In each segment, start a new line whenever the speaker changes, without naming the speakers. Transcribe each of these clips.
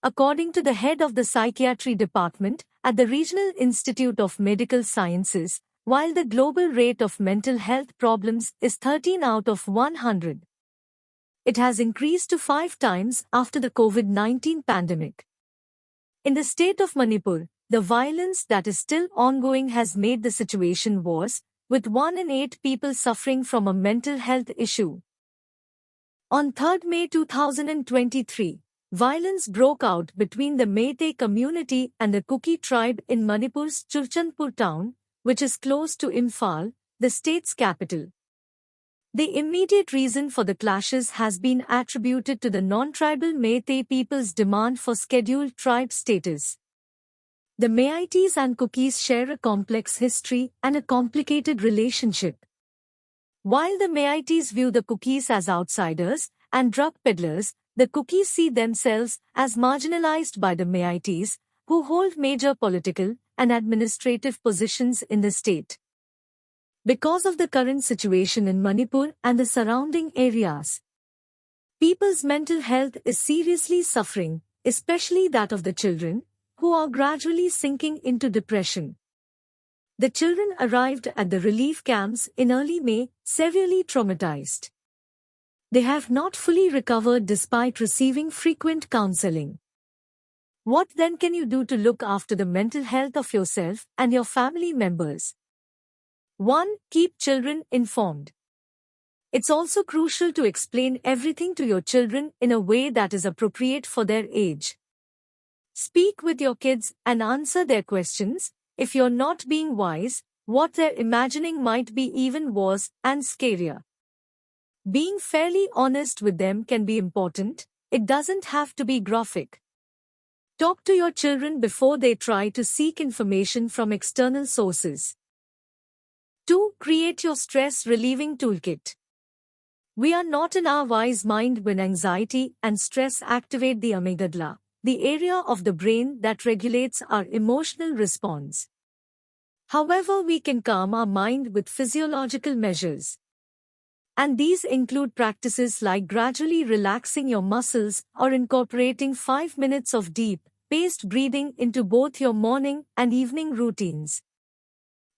According to the head of the psychiatry department at the Regional Institute of Medical Sciences, while the global rate of mental health problems is 13 out of 100, it has increased to 5 times after the COVID-19 pandemic. In the state of Manipur, the violence that is still ongoing has made the situation worse, with 1 in 8 people suffering from a mental health issue. On 3 May 2023, violence broke out between the Meitei community and the Kuki tribe in Manipur's Churchandpur town, which is close to Imphal, the state's capital. The immediate reason for the clashes has been attributed to the non-tribal Meitei people's demand for scheduled tribe status. The Meiteis and Kukis share a complex history and a complicated relationship. While the Meiteis view the Kukis as outsiders and drug peddlers, the Kukis see themselves as marginalized by the Meiteis, who hold major political and administrative positions in the state. Because of the current situation in Manipur and the surrounding areas, people's mental health is seriously suffering, especially that of the children, who are gradually sinking into depression. The children arrived at the relief camps in early May, severely traumatized. They have not fully recovered despite receiving frequent counseling. What then can you do to look after the mental health of yourself and your family members? 1. Keep children informed. It's also crucial to explain everything to your children in a way that is appropriate for their age. Speak with your kids and answer their questions. If you're not being wise, what they're imagining might be even worse and scarier. Being fairly honest with them can be important. It doesn't have to be graphic. Talk to your children before they try to seek information from external sources. 2. Create your stress-relieving toolkit. We are not in our wise mind when anxiety and stress activate the amygdala, the area of the brain that regulates our emotional response. However, we can calm our mind with physiological measures. And these include practices like gradually relaxing your muscles or incorporating 5 minutes of deep, paced breathing into both your morning and evening routines.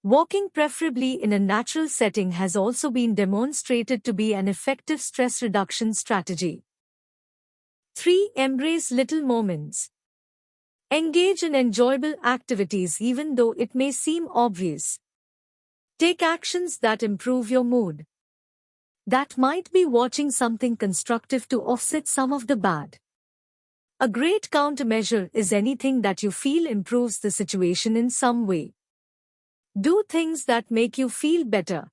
Walking preferably in a natural setting has also been demonstrated to be an effective stress reduction strategy. 3. Embrace little moments. Engage in enjoyable activities even though it may seem obvious. Take actions that improve your mood. That might be watching something constructive to offset some of the bad. A great countermeasure is anything that you feel improves the situation in some way. Do things that make you feel better.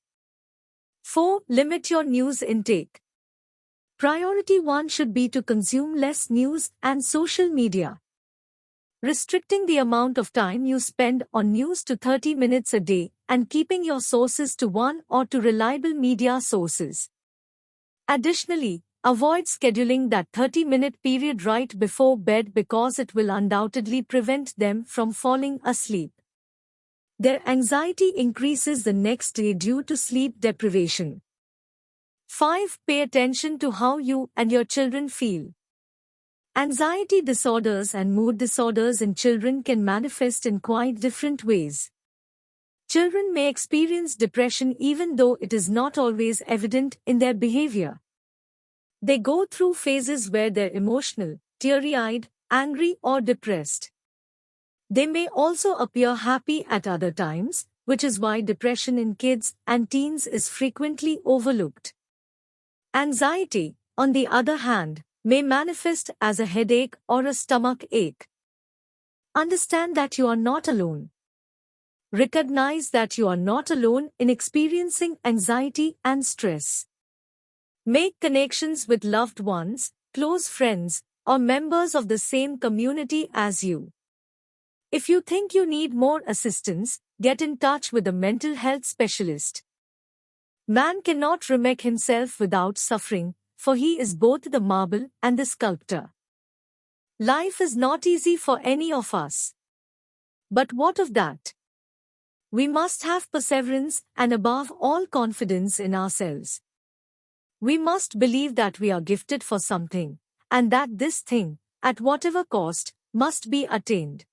4. Limit your news intake. Priority 1 should be to consume less news and social media. Restricting the amount of time you spend on news to 30 minutes a day and keeping your sources to 1 or 2 reliable media sources. Additionally, avoid scheduling that 30-minute period right before bed because it will undoubtedly prevent them from falling asleep. Their anxiety increases the next day due to sleep deprivation. 5. Pay attention to how you and your children feel. Anxiety disorders and mood disorders in children can manifest in quite different ways. Children may experience depression even though it is not always evident in their behavior. They go through phases where they're emotional, teary-eyed, angry or depressed. They may also appear happy at other times, which is why depression in kids and teens is frequently overlooked. Anxiety, on the other hand, may manifest as a headache or a stomach ache. Understand that you are not alone. Recognize that you are not alone in experiencing anxiety and stress. Make connections with loved ones, close friends, or members of the same community as you. If you think you need more assistance, get in touch with a mental health specialist. Man cannot remake himself without suffering, for he is both the marble and the sculptor. Life is not easy for any of us. But what of that? We must have perseverance and above all confidence in ourselves. We must believe that we are gifted for something, and that this thing, at whatever cost, must be attained.